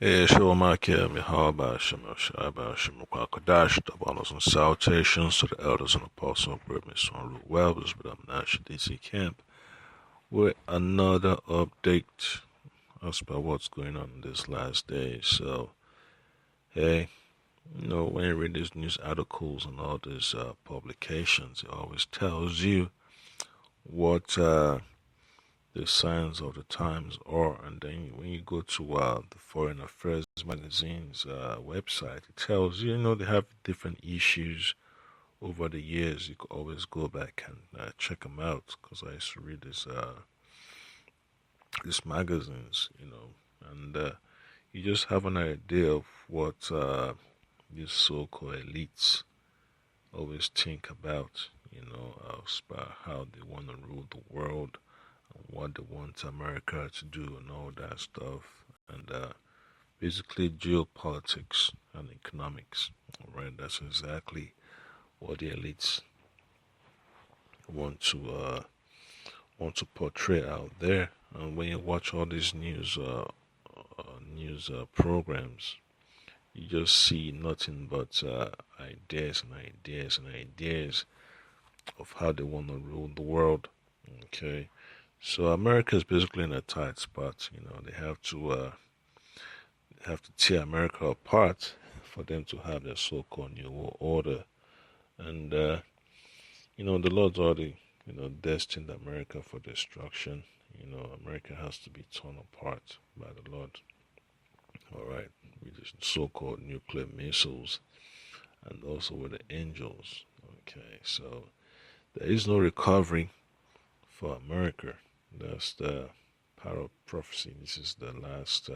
Shalom Akim, Yahweh Shem Shai Shem Kwakadash, the honors and salutations to the elders and apostles of Great Mission Root Wells, but I'm Nash DC Camp with another update as about what's going on in this last day. So, hey, when you read these news articles and all these publications, it always tells you what the signs of the times are, and then when you go to the Foreign Affairs magazine's website, it tells you, they have different issues over the years. You could always go back and check them out, because I used to read these magazines, and you just have an idea of what these so-called elites always think about, about how they want to rule the world, what they want America to do and all that stuff, and basically geopolitics and economics. Right, that's exactly what the elites want to portray out there. And when you watch all these news programs, you just see nothing but ideas and ideas and ideas of how they want to rule the world. Okay, so America is basically in a tight spot. They have to tear America apart for them to have their so-called new world order. And the Lord's already destined America for destruction. America has to be torn apart by the Lord. All right, with the so-called nuclear missiles and also with the angels. Okay, so there is no recovery for America. That's the part of prophecy. This is the last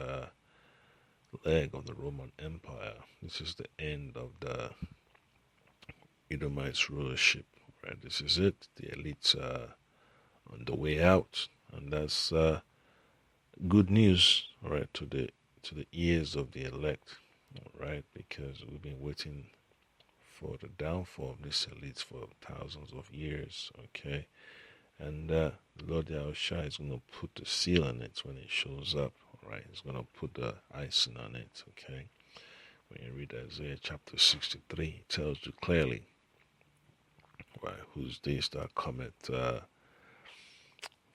leg of the Roman Empire. This is the end of the Edomites rulership. Right, this is it. The elites are on the way out, and that's good news. All right, to the ears of the elect. All right, because we've been waiting for the downfall of these elites for thousands of years. Okay, and the Lord Yahushua is going to put the seal on it when it shows up. All right, he's going to put the icing on it. Okay, when you read Isaiah chapter 63, it tells you clearly, right, whose days that cometh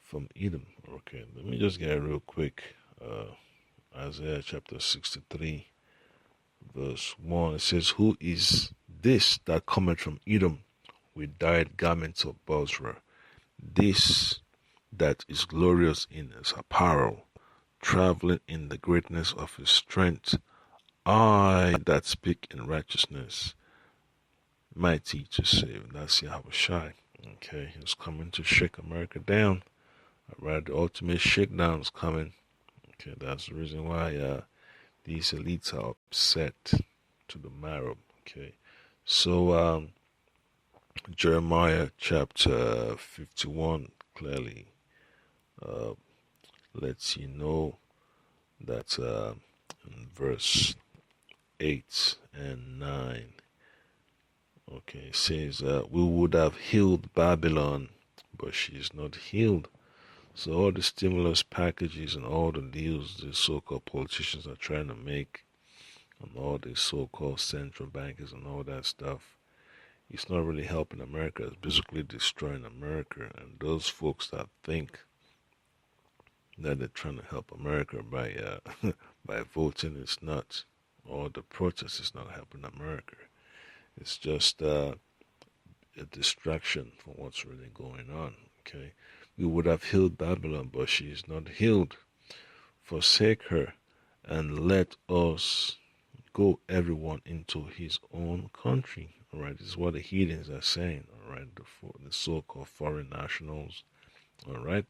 from Edom. Okay, let me just get it real quick. Isaiah chapter 63, verse 1. It says, "Who is this that cometh from Edom with dyed garments of Bozrah? This that is glorious in his apparel, traveling in the greatness of his strength. I that speak in righteousness, mighty to save." That's Yahushua. Okay, he's coming to shake America down. Alright, the ultimate shakedown is coming. Okay, that's the reason why these elites are upset to the marrow. Okay, so Jeremiah chapter 51 clearly lets you know that in verse 8 and 9, okay, it says, "We would have healed Babylon, but she is not healed." So all the stimulus packages and all the deals the so-called politicians are trying to make, and all the so-called central bankers and all that stuff, it's not really helping America. It's basically destroying America. And those folks that think that they're trying to help America by by voting, it's not. Or the protest is not helping America. It's just a distraction from what's really going on. Okay, we would have healed Babylon, but she is not healed. Forsake her, and let us go everyone into his own country. All right, this is what the heathens are saying. All right, the so-called foreign nationals. All right,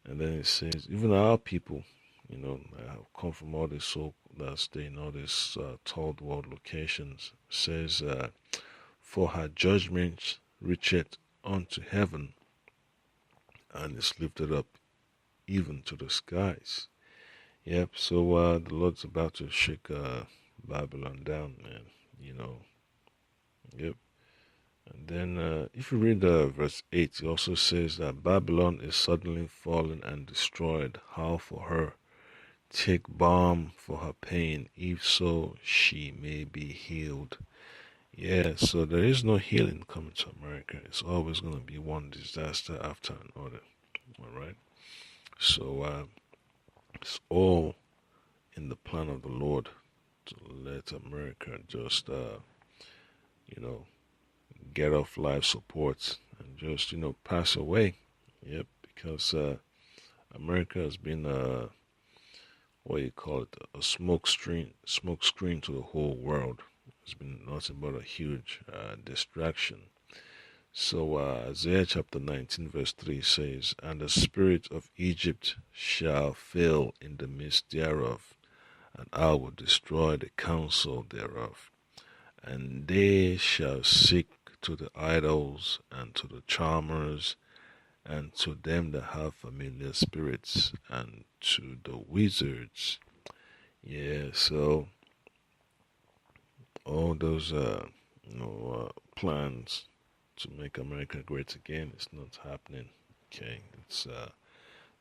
and then it says, even our people, have come from all this that stay in all these third world locations. Says, for her judgment reacheth unto heaven, and is lifted up even to the skies. Yep. So the Lord's about to shake Babylon down, man. Yep. And then if you read verse 8, it also says that Babylon is suddenly fallen and destroyed. How for her? take balm for her pain, if so she may be healed. Yeah, so there is no healing coming to America. It's always going to be one disaster after another. All right. So it's all in the plan of the Lord to let America just, you know, get off life support and just, pass away. Yep, because America has been what you call it, a smoke screen to the whole world. It's been nothing but a huge distraction. So Isaiah chapter 19 verse 3 says, "And the spirit of Egypt shall fail in the midst thereof, and I will destroy the counsel thereof. And they shall seek to the idols and to the charmers and to them that have familiar spirits and to the wizards." Yeah, so all those plans to make America great again, it's not happening. Okay, it's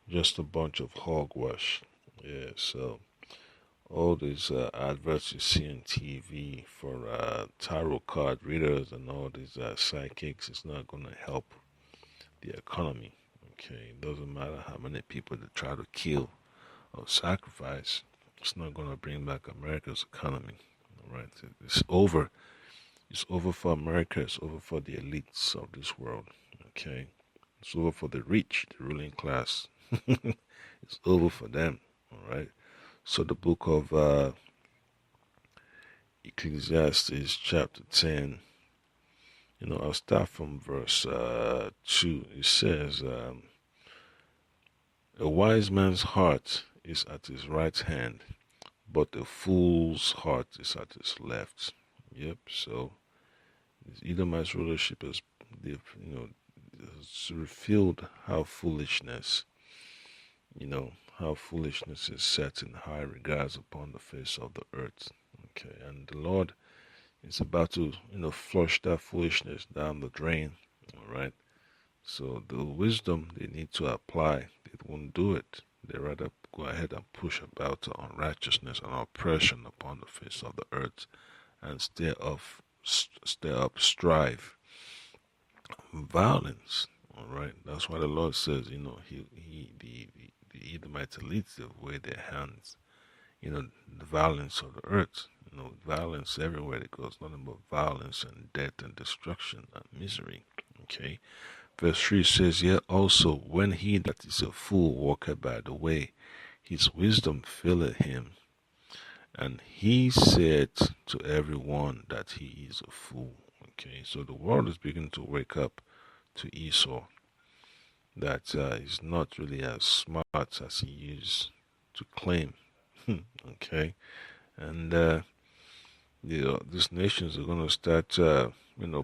just a bunch of hogwash. Yeah, so all these adverts you see on TV for tarot card readers and all these psychics, it's not going to help the economy. Okay, it doesn't matter how many people they try to kill or sacrifice, it's not going to bring back America's economy. All right, it's over. It's over for America. It's over for the elites of this world. Okay, it's over for the rich, the ruling class. It's over for them. All right. So the book of Ecclesiastes, chapter 10. I'll start from verse 2. It says, "A wise man's heart is at his right hand, but a fool's heart is at his left." Yep. So Edomite's rulership has, has revealed how how foolishness is set in high regards upon the face of the earth. Okay, and the Lord is about to, flush that foolishness down the drain. All right. So the wisdom they need to apply, they won't do it. They rather go ahead and push about unrighteousness and oppression upon the face of the earth, and stir up strife, violence. All right. That's why the Lord says, the Edomite elites have weighed their hands. The violence of the earth. Violence everywhere it goes. Nothing but violence and death and destruction and misery. Okay. Verse 3 says, "Yet also when he that is a fool walketh by the way, his wisdom faileth him. And he said to every one that he is a fool." Okay, so the world is beginning to wake up to Esau, that he's not really as smart as he used to claim. Okay, and these nations are going to start,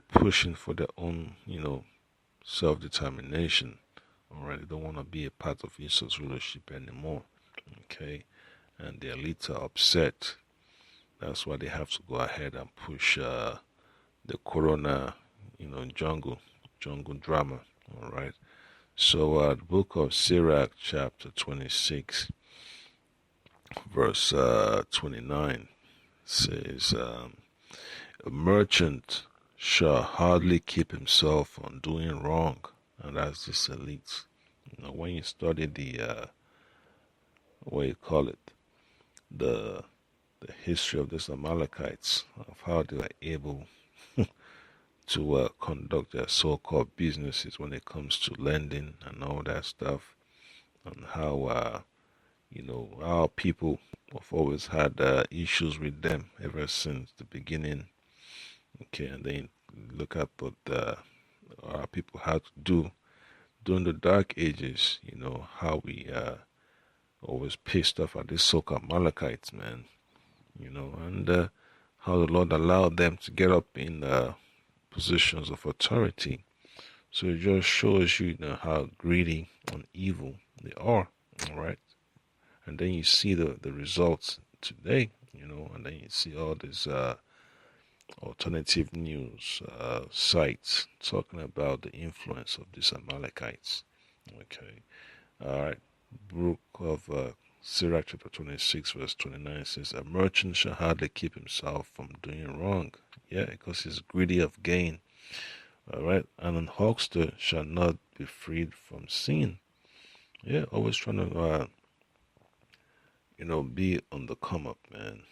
pushing for their own, self-determination. All right, they don't want to be a part of Esau's rulership anymore. Okay, and the elites are upset. That's why they have to go ahead and push the Corona, jungle drama. All right. So the book of Sirach, chapter 26, verse 29 says, "A merchant shall hardly keep himself from doing wrong." And that's this elite. When you study the, what you call it, the history of these Amalekites, of how they were able to conduct their so-called businesses when it comes to lending and all that stuff, and how our people have always had issues with them ever since the beginning. Okay, and then look at what our people had to do during the dark ages. How we always pissed off at these so-called Amalekites, man. And how the Lord allowed them to get up in positions of authority. So it just shows you, how greedy and evil they are. All right. And then you see the results today, and then you see all these alternative news sites talking about the influence of these Amalekites. Okay. All right. Book of Sirach chapter 26, verse 29 says, a merchant shall hardly keep himself from doing wrong. Yeah, because he's greedy of gain. All right. And an huckster shall not be freed from sin. Yeah, always trying to, be on the come up, man.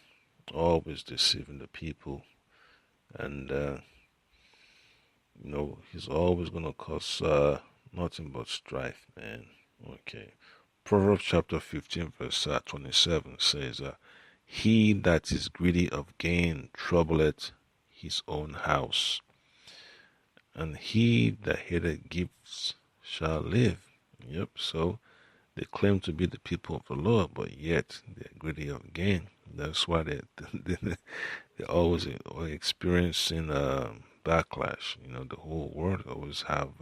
Always deceiving the people. And, he's always going to cause nothing but strife, man. Okay. Proverbs chapter 15, verse 27 says, he that is greedy of gain troubleth his own house, and he that hateth gifts shall live. Yep, so they claim to be the people of the Lord, but yet they're greedy of gain. That's why they're always experiencing backlash. The whole world always have,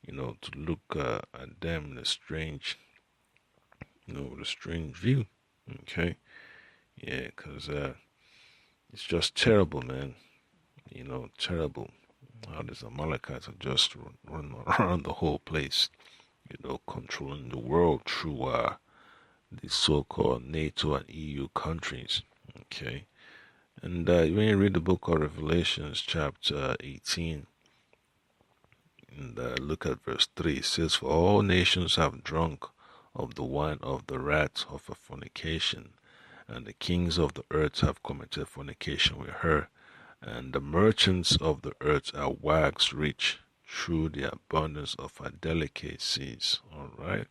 to look at them in a strange, with a strange view. Okay, yeah, because it's just terrible, man. Terrible how these Amalekites are just running around the whole place. Controlling the world through the so-called NATO and EU countries. Okay, and when you read the book of Revelations, chapter 18, and look at verse 3, it says, for all nations have drunk of the wine of the wrath of her fornication, and the kings of the earth have committed fornication with her, and the merchants of the earth are waxed rich through the abundance of her delicacies. All right.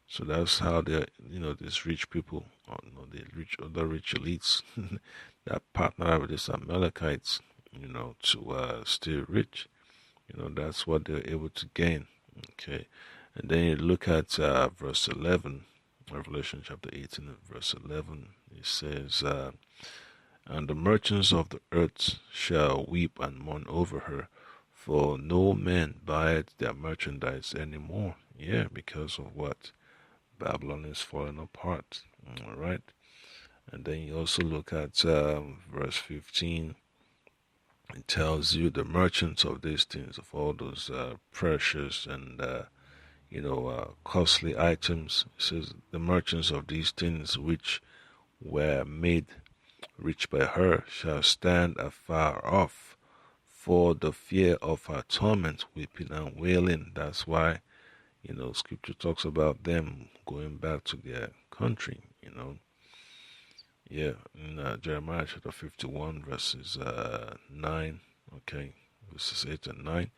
So that's how these rich people, the other rich elites that partner with these Amalekites, to stay rich. That's what they're able to gain. Okay. And then you look at verse 11, Revelation chapter 18 and verse 11. It says, and the merchants of the earth shall weep and mourn over her, for no man buyeth their merchandise any more. Yeah, because of what? Babylon is falling apart. All right. And then you also look at verse 15. It tells you the merchants of these things, of all those precious and costly items. It says the merchants of these things which were made rich by her shall stand afar off for the fear of her torment, weeping and wailing. That's why, scripture talks about them going back to their country, Yeah, in Jeremiah chapter 51, verses 9, okay, verses 8 and 9.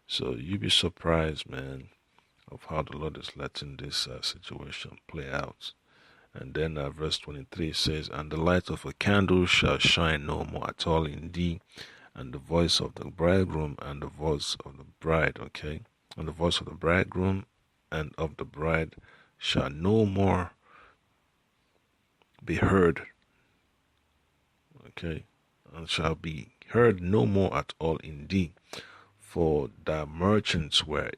So you be surprised, man, of how the Lord is letting this situation play out. And then verse 23 says, and the light of a candle shall shine no more at all in thee, and the voice of the bridegroom and the voice of the bride, okay? And the voice of the bridegroom and of the bride shall no more be heard, okay? And shall be heard no more at all in thee, for thy merchants were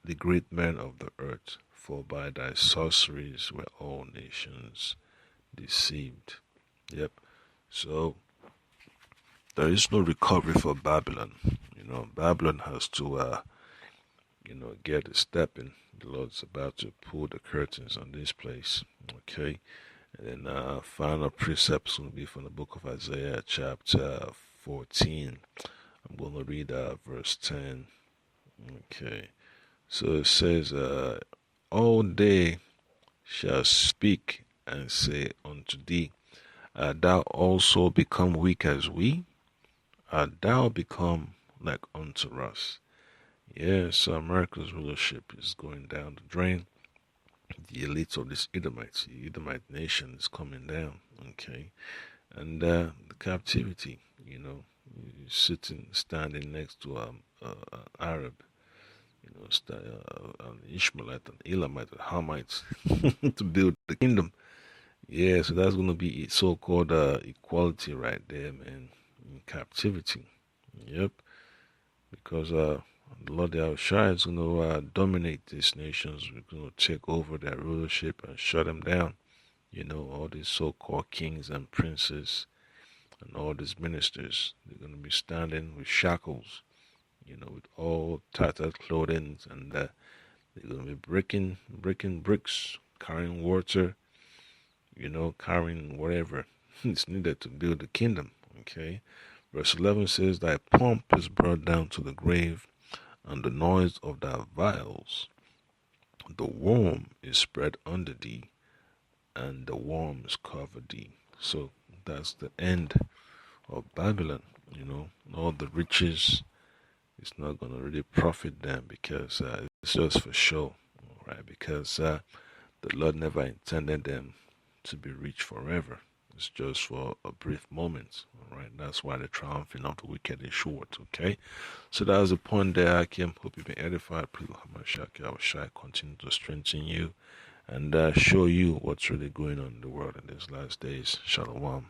the great men of the earth, for by thy sorceries were all nations deceived. Yep. So there is no recovery for Babylon. Babylon has to, get a step in. The Lord's about to pull the curtains on this place. Okay. And then final precepts will be from the book of Isaiah, chapter 14. I'm going to read verse 10. Okay. So it says, all day shall speak and say unto thee, art thou also become weak as we? Art thou become like unto us? Yes, America's rulership is going down the drain. The elites of this Edomites, the Edomite nation is coming down, okay? And the captivity, standing next to an Arab, an Ishmaelite, an Elamite, an Hamite to build the kingdom. Yeah, so that's going to be so-called equality right there, man, in captivity. Yep, because the Lord Yahushua is going to dominate these nations. We're going to take over their rulership and shut them down. All these so-called kings and princes and all these ministers, they're going to be standing with shackles, with all tattered clothing, and they're going to be breaking bricks, carrying water, carrying whatever is needed to build the kingdom. Okay. Verse 11 says, Thy pomp is brought down to the grave, and the noise of thy vials. The worm is spread under thee, and the worms cover thee. So that's the end of Babylon. All the riches, it's not going to really profit them, because it's just for show, right? Because the Lord never intended them to be rich forever. It's just for a brief moment, all right? That's why the triumphing of the wicked is short, okay? So that was the point there, Akim. Hope you've been edified. Please, I will try continue to strengthen you and show you what's really going on in the world in these last days. Shalom.